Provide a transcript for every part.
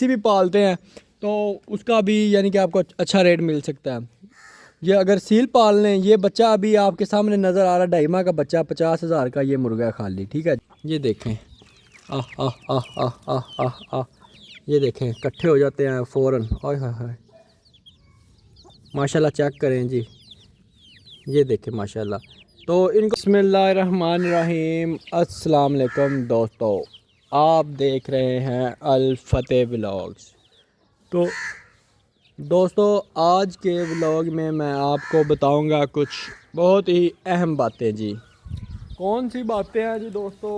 देसी भी पालते हैं तो उसका भी यानी कि आपको अच्छा रेट मिल सकता है। ये अगर सील पाल लें, ये बच्चा अभी आपके सामने नज़र आ रहा है, 2.5 माह का बच्चा, 50,000 का ये मुर्गा है खाली। ठीक है, ये देखें, आह आह आह आह आह आह आह, ये देखें इकट्ठे हो जाते हैं फ़ौरन। ओए हाय हाय, माशाल्लाह चेक करें जी, ये देखें माशाल्लाह। तो इनको बिस्मिल्लाहिर्रहमानिर्रहीम, अस्सलाम वालेकुम दोस्तों, आप देख रहे हैं अल फतेह व्लॉग्स। तो दोस्तों आज के व्लॉग में मैं आपको बताऊंगा कुछ बहुत ही अहम बातें जी। कौन सी बातें हैं जी दोस्तों?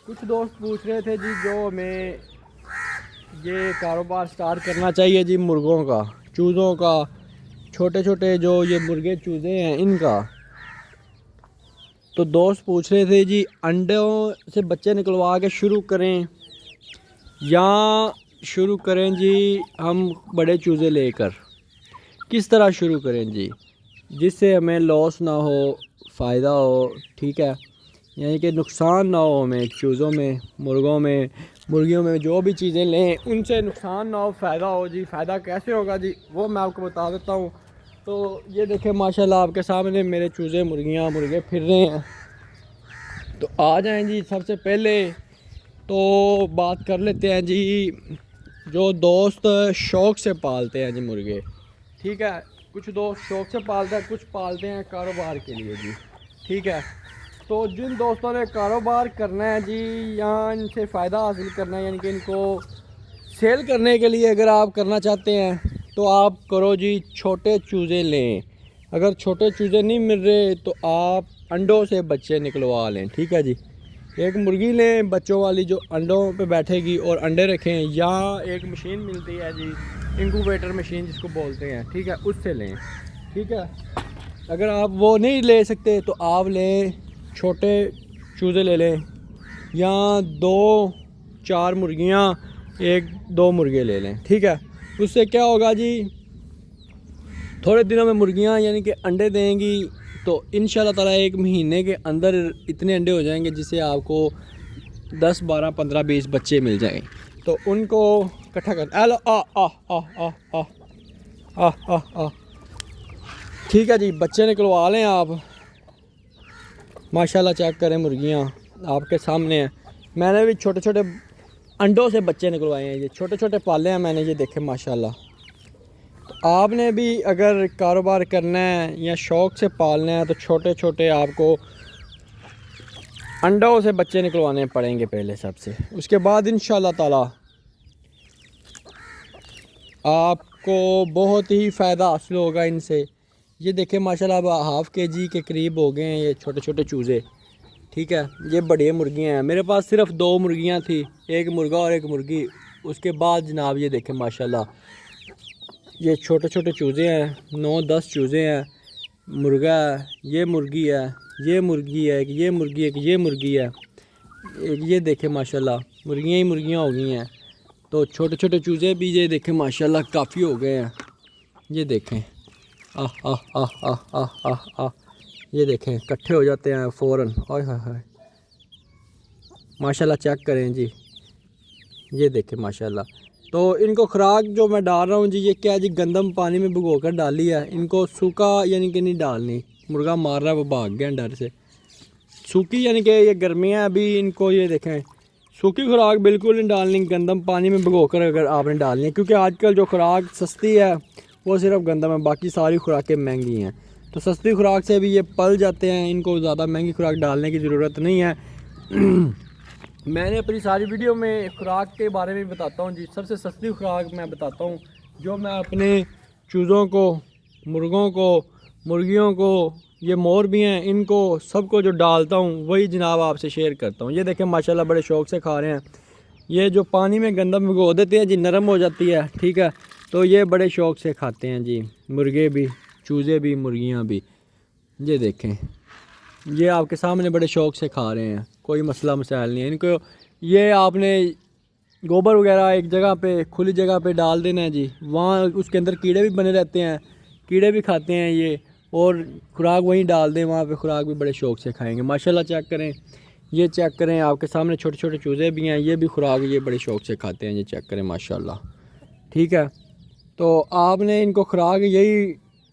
कुछ दोस्त पूछ रहे थे जी जो हमें ये कारोबार स्टार्ट करना चाहिए जी, मुर्गों का, चूज़ों का, छोटे छोटे जो ये मुर्गे चूज़े हैं इनका। तो दोस्त पूछ रहे थे जी अंडों से बच्चे निकलवा के शुरू करें या शुरू करें जी हम बड़े चूज़े लेकर, किस तरह शुरू करें जी जिससे हमें लॉस ना हो, फ़ायदा हो। ठीक है, यानी कि नुकसान ना हो हमें चूज़ों में, मुर्गों में, मुर्गियों में, जो भी चीज़ें लें उनसे नुकसान ना हो, फ़ायदा हो जी। फ़ायदा कैसे होगा जी वो मैं आपको बता देता हूँ। तो ये देखें माशाल्लाह आपके सामने मेरे चूज़े, मुर्गियाँ, मुर्गे फिर रहे हैं। तो आ जाएं जी। सबसे पहले तो बात कर लेते हैं जी, जो दोस्त शौक़ से पालते हैं जी मुर्गे। ठीक है, कुछ दोस्त शौक़ से पालते हैं, कुछ पालते हैं कारोबार के लिए जी। ठीक है, तो जिन दोस्तों ने कारोबार करना है जी या इनसे फ़ायदा हासिल करना है, यानी कि इनको सेल करने के लिए अगर आप करना चाहते हैं तो आप करो जी, छोटे चूज़े लें। अगर छोटे चूज़े नहीं मिल रहे तो आप अंडों से बच्चे निकलवा लें। ठीक है जी, एक मुर्गी लें बच्चों वाली जो अंडों पे बैठेगी और अंडे रखें, या एक मशीन मिलती है जी, इंक्यूबेटर मशीन जिसको बोलते हैं। ठीक है, उससे लें। ठीक है, अगर आप वो नहीं ले सकते तो आप लें छोटे चूज़े ले लें, या 2-4 मुर्गियाँ, 1-2 मुर्गे ले लें। ठीक है, उससे क्या होगा जी, थोड़े दिनों में मुर्गियाँ यानी कि अंडे देंगी तो इंशाल्लाह ताला 1 महीने के अंदर इतने अंडे हो जाएंगे जिससे आपको 10, 12, 15, 20 बच्चे मिल जाएंगे। तो उनको इकट्ठा कर आ आ आ आ आ आ आ आ। ठीक है जी, बच्चे निकलवा लें आप। माशाल्लाह चेक करें, मुर्गियाँ आपके सामने हैं। मैंने भी छोटे छोटे अंडों से बच्चे निकलवाए हैं, ये छोटे छोटे पाले हैं मैंने, ये देखें माशाल्लाह। तो आपने भी अगर कारोबार करना है या शौक़ से पालना है तो छोटे छोटे आपको अंडों से बच्चे निकलवाने पड़ेंगे पहले सबसे, उसके बाद इंशाल्लाह ताला आपको बहुत ही फ़ायदा हासिल होगा इनसे। ये देखें माशाल्लाह अब ½ kg के करीब हो गए हैं ये छोटे छोटे चूज़े। ठीक है, ये बड़ी मुर्गियाँ हैं। मेरे पास सिर्फ 2 मुर्गियाँ थी, एक मुर्गा और एक मुर्गी। उसके बाद जनाब ये देखें माशाल्लाह ये छोटे छोटे चूज़े हैं, 9-10 चूज़े हैं, मुर्गा है, ये मुर्गी है, ये मुर्गी है, ये मुर्गी है, ये मुर्गी है, ये देखें माशाल्लाह मुर्गियाँ ही मुर्गियाँ हो गई हैं। तो छोटे छोटे चूज़े भी ये देखें माशाल्लाह काफ़ी हो गए हैं। ये देखें, आह आह आह आह आह आह आह, ये देखें इकट्ठे हो जाते हैं फ़ौरन। ओए हाय हाय, माशाल्लाह चेक करें जी, ये देखें माशाल्लाह। तो इनको खुराक जो मैं डाल रहा हूँ जी, ये क्या है जी, गंदम पानी में भिगो कर डाली है। इनको सूखा यानी कि नहीं डालनी, मुर्गा मार रहा है वो भाग गया डर से। सूखी यानी कि ये गर्मियाँ अभी, इनको ये देखें सूखी खुराक बिल्कुल नहीं डालनी, गंदम पानी में भिगो कर अगर आपने डालनी है, क्योंकि आजकल जो खुराक सस्ती है वो सिर्फ गंदम है, बाकी सारी खुराकें महंगी हैं। तो सस्ती खुराक से भी ये पल जाते हैं, इनको ज़्यादा महंगी खुराक डालने की ज़रूरत नहीं है। मैंने अपनी सारी वीडियो में खुराक के बारे में बताता हूँ जी। सबसे सस्ती खुराक मैं बताता हूँ जो मैं अपने चूज़ों को, मुर्गों को, मुर्गियों को, ये मोर भी हैं, इनको सबको जो डालता हूँ वही जनाब आपसे शेयर करता हूँ। ये देखें माशाल्लाह बड़े शौक़ से खा रहे हैं। ये जो पानी में गंदम भिगो देते हैं जी, नरम हो जाती है। ठीक है, तो ये बड़े शौक़ से खाते हैं जी, मुर्गे भी, चूज़े भी, मुर्गियाँ भी। ये देखें, ये आपके सामने बड़े शौक़ से खा रहे हैं, कोई मसला मसाइल नहीं है इनको। ये आपने गोबर वगैरह एक जगह पे, खुली जगह पे डाल देना है जी, वहाँ उसके अंदर कीड़े भी बने रहते हैं, कीड़े भी खाते हैं ये, और खुराक वहीं डाल दें वहाँ पे, खुराक भी बड़े शौक़ से खाएंगे। माशाल्लाह चेक करें, ये चेक करें आपके सामने छोटे छोटे चूज़े भी हैं, ये भी खुराक ये बड़े शौक़ से खाते हैं। ये चेक करें माशाल्लाह, ठीक है। तो आपने इनको खुराक यही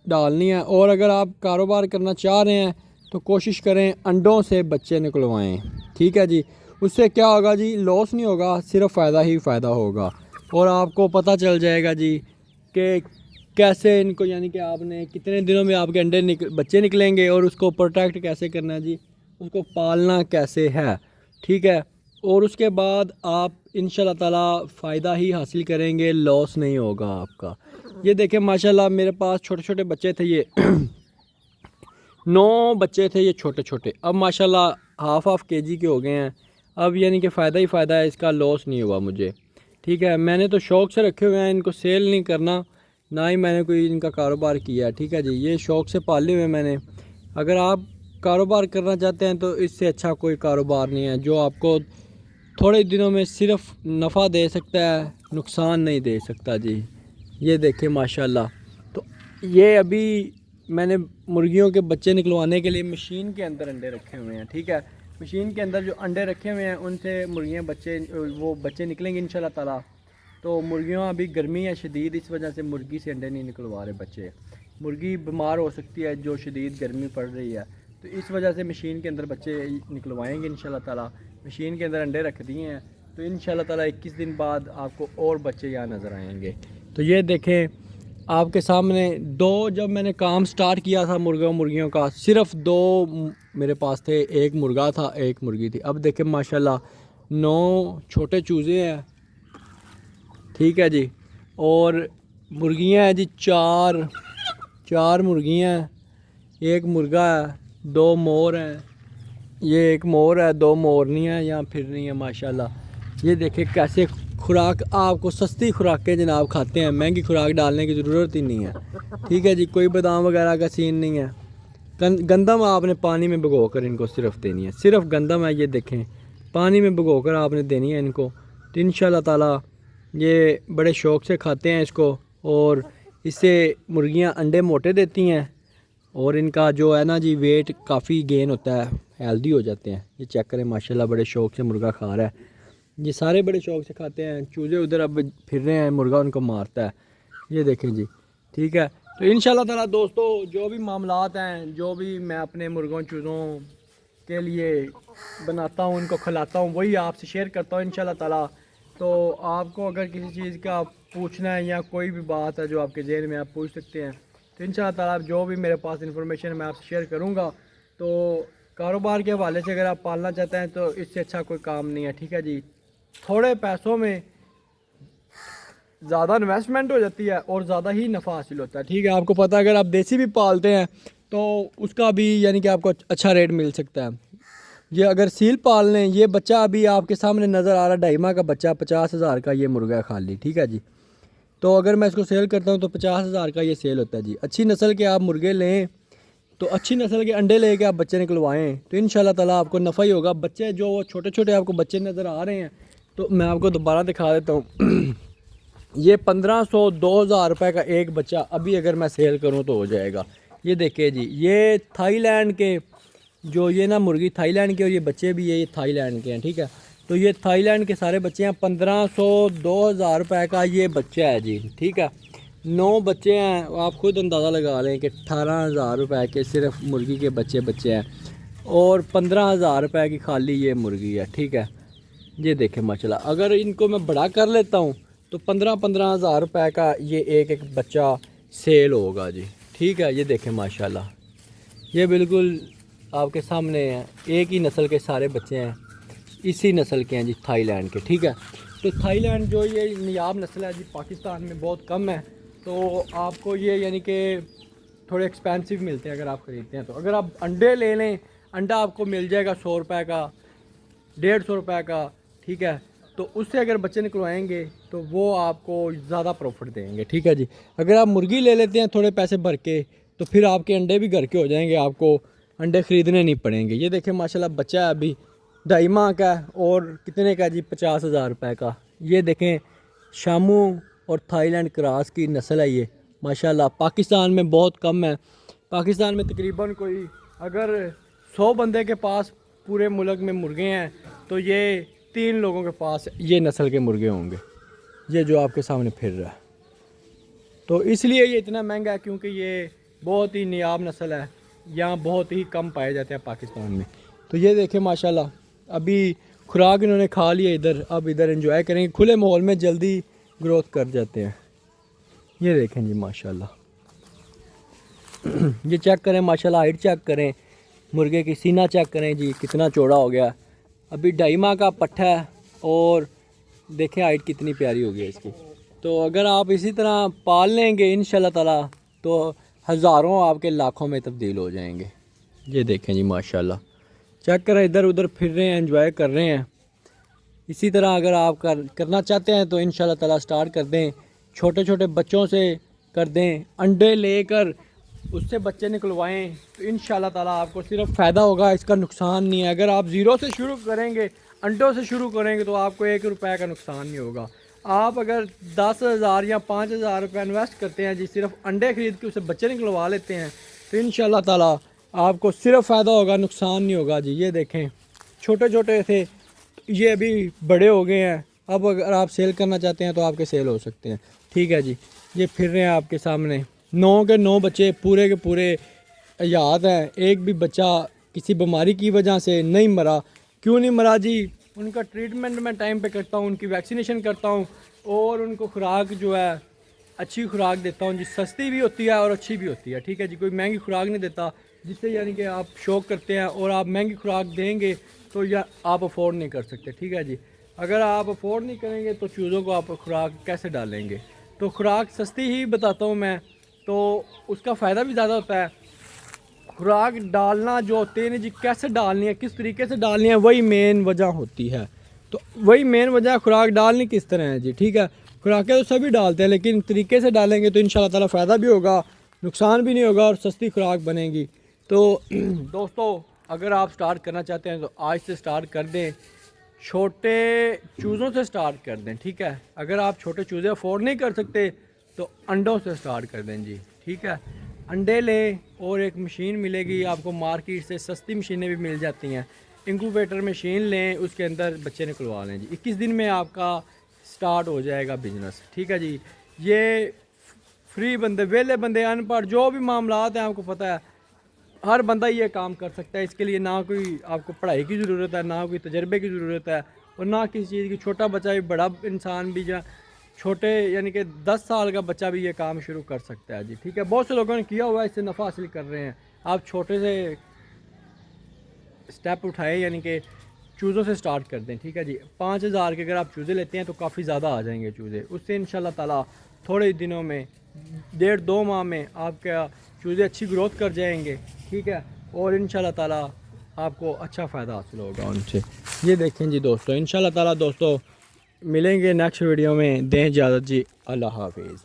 डालनी है। और अगर आप कारोबार करना चाह रहे हैं तो कोशिश करें अंडों से बच्चे निकलवाएं, ठीक है जी। उससे क्या होगा जी, लॉस नहीं होगा, सिर्फ फ़ायदा ही फ़ायदा होगा। और आपको पता चल जाएगा जी कि कैसे इनको, यानी कि आपने कितने दिनों में आपके बच्चे निकलेंगे और उसको प्रोटेक्ट कैसे करना है जी, उसको पालना कैसे है, ठीक है। और उसके बाद आप इंशाल्लाह ताला फ़ायदा ही हासिल करेंगे, लॉस नहीं होगा आपका। ये देखें माशाल्लाह मेरे पास छोटे छोटे बच्चे थे ये 9 बच्चे थे ये छोटे छोटे, अब माशाल्लाह हाफ केजी के हो गए हैं। अब यानी कि फ़ायदा ही फ़ायदा है, इसका लॉस नहीं हुआ मुझे, ठीक है। मैंने तो शौक़ से रखे हुए हैं, इनको सेल नहीं करना, ना ही मैंने कोई इनका कारोबार किया है, ठीक है जी। ये शौक़ से पाले हुए मैंने। अगर आप कारोबार करना चाहते हैं तो इससे अच्छा कोई कारोबार नहीं है जो आपको थोड़े दिनों में सिर्फ नफ़ा दे सकता है, नुकसान नहीं दे सकता जी। ये देखें माशाल्लाह। तो ये अभी मैंने मुर्गियों के बच्चे निकलवाने के लिए मशीन के अंदर अंडे रखे हुए हैं, ठीक है। मशीन के अंदर जो अंडे रखे हुए हैं उनसे मुर्गियाँ वो बच्चे निकलेंगे इंशाल्लाह ताला। तो मुर्गियाँ अभी गर्मी है शदीद, इस वजह से मुर्गी से अंडे नहीं निकलवा रहे बच्चे। मुर्गी बीमार हो सकती है जो शदीद गर्मी पड़ रही है, तो इस वजह से मशीन के अंदर बच्चे निकलवाएंगे इंशाल्लाह ताला। मशीन के अंदर अंडे रख दिए हैं, तो इंशाल्लाह ताला 21 दिन बाद आपको और बच्चे यहाँ नज़र आएंगे। तो ये देखें आपके सामने जब मैंने काम स्टार्ट किया था मुर्गियों का, सिर्फ 2 मेरे पास थे, एक मुर्गा था एक मुर्गी थी। अब देखें माशाल्लाह 9 छोटे चूज़े हैं, ठीक है जी। और मुर्गियाँ हैं जी 4 मुर्गियाँ हैं, एक मुर्गा है, 2 मोर हैं। ये एक मोर है, 2 मोरनियाँ हैं यहाँ फिर रही हैं माशाल्लाह। ये देखें कैसे खुराक, आपको सस्ती खुराकें जनाब खाते हैं, महंगी खुराक डालने की ज़रूरत ही नहीं है, ठीक है जी। कोई बादाम वगैरह का सीन नहीं है। गंदम आपने पानी में भिगो कर इनको सिर्फ देनी है, सिर्फ गंदम है। ये देखें पानी में भिगो कर आपने देनी है इनको, तो इंशाल्लाह ताला ये बड़े शौक़ से खाते हैं इसको। और इससे मुर्गियाँ अंडे मोटे देती हैं और इनका जो है ना जी वेट काफ़ी गेन होता है, हेल्दी हो जाते हैं। ये चेक करें माशाल्लाह बड़े शौक़ से मुर्गा खा रहा है, ये सारे बड़े शौक़ से खाते हैं। चूज़े उधर अब फिर रहे हैं, मुर्गा उनको मारता है। ये देखें जी, ठीक है। तो इंशाल्लाह ताला दोस्तों जो भी मामलात हैं, जो भी मैं अपने मुर्गों चूज़ों के लिए बनाता हूँ, इनको खिलाता हूँ, वही आपसे शेयर करता हूँ इंशाल्लाह ताला। तो आपको अगर किसी चीज़ का पूछना है या कोई भी बात है जो आपके जहन में, आप पूछ सकते हैं। तो इंशाल्लाह ताला जो भी मेरे पास इंफॉर्मेशन मैं आपसे शेयर करूँगा। तो कारोबार के हवाले से अगर आप पालना चाहते हैं तो इससे अच्छा कोई काम नहीं है, ठीक है जी। थोड़े पैसों में ज़्यादा इन्वेस्टमेंट हो जाती है और ज़्यादा ही नफ़ा हासिल होता है, ठीक है। आपको पता है अगर आप देसी भी पालते हैं तो उसका भी यानी कि आपको अच्छा रेट मिल सकता है। ये अगर सील पाल लें, ये बच्चा अभी आपके सामने नज़र आ रहा है, 2.5 माह का बच्चा, 50,000 का ये मुर्गा है खाली, ठीक है जी। तो अगर मैं इसको सेल करता हूँ तो 50,000 का ये सेल होता है जी। अच्छी नस्ल के आप मुर्गे लें तो अच्छी नस्ल के अंडे लेके आप बच्चे निकलवाएं तो इंशाल्लाह ताला आपको नफ़ा ही होगा। बच्चे जो छोटे छोटे आपको बच्चे नज़र आ रहे हैं, तो मैं आपको दोबारा दिखा देता हूँ ये 1500-2000 रुपये का एक बच्चा अभी अगर मैं सेल करूँ तो हो जाएगा। ये देखिए जी, ये थाईलैंड के जो ये ना मुर्गी थाईलैंड के और ये बच्चे भी ये थाईलैंड के हैं, ठीक है। तो ये थाईलैंड के सारे बच्चे हैं, 1500-2000 रुपये का ये बच्चा है जी, ठीक है। 9 बच्चे हैं, आप खुद अंदाज़ा लगा लें कि 18,000 रुपये के सिर्फ मुर्गी के बच्चे हैं और 15,000 रुपये की खाली ये मुर्गी है, ठीक है। ये देखें माशाल्लाह, अगर इनको मैं बड़ा कर लेता हूँ तो 15,000 रुपये का ये एक बच्चा सेल होगा जी, ठीक है। ये देखें माशाल्लाह, ये बिल्कुल आपके सामने है, एक ही नस्ल के सारे बच्चे हैं, इसी नस्ल के हैं जी, थाईलैंड के, ठीक है। तो थाईलैंड जो ये नियाब नस्ल है जी, पाकिस्तान में बहुत कम है, तो आपको ये यानी कि थोड़े एक्सपेंसिव मिलते हैं अगर आप ख़रीदते हैं। तो अगर आप अंडे ले लें, अंडा आपको मिल जाएगा 100 रुपये का, 150 रुपये का, ठीक है। तो उससे अगर बच्चे निकलवाएंगे तो वो आपको ज़्यादा प्रॉफिट देंगे, ठीक है जी। अगर आप मुर्गी ले लेते हैं थोड़े पैसे भर के तो फिर आपके अंडे भी घर के हो जाएंगे, आपको अंडे ख़रीदने नहीं पड़ेंगे। ये देखें माशाल्लाह बच्चा है अभी 2.5 माह का और कितने का जी, 50,000 रुपये का। ये देखें शामू और थाईलैंड क्रॉस की नस्ल है ये माशाल्लाह, पाकिस्तान में बहुत कम है। पाकिस्तान में तकरीबन कोई अगर 100 बंदे के पास पूरे मुल्क में मुर्गे हैं तो ये 3 लोगों के पास ये नस्ल के मुर्गे होंगे, ये जो आपके सामने फिर रहा है। तो इसलिए ये इतना महंगा है, क्योंकि ये बहुत ही नियाब नस्ल है, यहाँ बहुत ही कम पाए जाते हैं पाकिस्तान में। तो ये देखें माशाल्लाह, अभी खुराक इन्होंने खा लिया इधर, अब इधर एंजॉय करेंगे, खुले माहौल में जल्दी ग्रोथ कर जाते हैं। ये देखें जी माशाल्लाह, ये चेक करें माशाल्लाह, हाइट चेक करें, मुर्गे की सीना चेक करें जी कितना चौड़ा हो गया। अभी 2.5 माह का पट्ठा है और देखें हाइट कितनी प्यारी हो गई इसकी। तो अगर आप इसी तरह पाल लेंगे इंशाल्लाह ताला तो हज़ारों आपके लाखों में तब्दील हो जाएंगे। ये देखें जी माशाल्लाह, चेक करें, इधर उधर फिर रहे हैं, एंजॉय कर रहे हैं। इसी तरह अगर आप करना चाहते हैं तो इंशाल्लाह ताला स्टार्ट कर दें, छोटे छोटे बच्चों से कर दें, अंडे लेकर उससे बच्चे निकलवाएं, तो इंशाल्लाह ताला आपको सिर्फ फ़ायदा होगा, इसका नुकसान नहीं है। अगर आप ज़ीरो से शुरू करेंगे, अंडों से शुरू करेंगे, तो आपको 1 रुपये का नुकसान नहीं होगा। आप अगर 10,000 या 5,000 रुपये इन्वेस्ट करते हैं जी, सिर्फ अंडे ख़रीद के उससे बच्चे निकलवा लेते हैं, तो इंशाल्लाह ताला आपको सिर्फ फ़ायदा होगा, नुकसान नहीं होगा जी। ये देखें छोटे छोटे थे, ये अभी बड़े हो गए हैं। अब अगर आप सेल करना चाहते हैं तो आपके सेल हो सकते हैं। ठीक है जी, ये फिर रहे हैं आपके सामने, 9 के 9 बच्चे पूरे के पूरे याद हैं। एक भी बच्चा किसी बीमारी की वजह से नहीं मरा। क्यों नहीं मरा जी? उनका ट्रीटमेंट मैं टाइम पे करता हूँ, उनकी वैक्सीनेशन करता हूँ और उनको खुराक जो है अच्छी खुराक देता हूँ जी। सस्ती भी होती है और अच्छी भी होती है। ठीक है जी, कोई महंगी खुराक नहीं देता जिससे यानी कि आप शौक करते हैं और आप महंगी खुराक देंगे तो या आप अफोर्ड नहीं कर सकते। ठीक है जी, अगर आप अफोर्ड नहीं करेंगे तो चूज़ों को आप खुराक कैसे डालेंगे? तो खुराक सस्ती ही बताता हूँ मैं, तो उसका फ़ायदा भी ज़्यादा होता है। खुराक डालना जो होती है जी, कैसे डालनी है, किस तरीके से डालनी है, वही मेन वजह होती है। तो वही मेन वजह खुराक डालनी किस तरह है जी। ठीक है, खुराकें तो सभी डालते हैं, लेकिन तरीके से डालेंगे तो इंशाल्लाह ताला फ़ायदा भी होगा, नुकसान भी नहीं होगा और सस्ती खुराक बनेगी। तो दोस्तों, अगर आप स्टार्ट करना चाहते हैं तो आज से स्टार्ट कर दें, छोटे चूज़ों से स्टार्ट कर दें। ठीक है, अगर आप छोटे चूज़े अफोर्ड नहीं कर सकते तो अंडों से स्टार्ट कर दें जी। ठीक है, अंडे लें और एक मशीन मिलेगी आपको मार्केट से, सस्ती मशीनें भी मिल जाती हैं। इंक्यूबेटर मशीन लें, उसके अंदर बच्चे निकलवा लें जी। 21 दिन में आपका स्टार्ट हो जाएगा बिजनेस। ठीक है जी, ये फ्री बंदे, वेले बंदे, अनपढ़, जो भी मामलात हैं आपको पता है, हर बंदा ये काम कर सकता है। इसके लिए ना कोई आपको पढ़ाई की ज़रूरत है, ना कोई तजर्बे की ज़रूरत है और ना किसी चीज़ की। छोटा बच्चा भी, बड़ा इंसान भी, या छोटे यानी कि 10 साल का बच्चा भी ये काम शुरू कर सकता है जी। ठीक है, बहुत से लोगों ने किया हुआ है, इससे नफ़ा हासिल कर रहे हैं। आप छोटे से स्टेप उठाएं, यानी कि चूज़ों से स्टार्ट कर दें। ठीक है जी, 5,000 के अगर आप चूज़े लेते हैं तो काफ़ी ज़्यादा आ जाएंगे चूज़े। उससे इंशाल्लाह ताला थोड़े दिनों में, 1.5-2 माह में आपका चूज़े अच्छी ग्रोथ कर जाएंगे। ठीक है, और इंशाल्लाह ताला आपको अच्छा फ़ायदा हासिल होगा उनसे। ये देखें जी दोस्तों, इंशाल्लाह ताला दोस्तों मिलेंगे नेक्स्ट वीडियो में। दें इजाज़त जी, अल्लाह हाफिज़।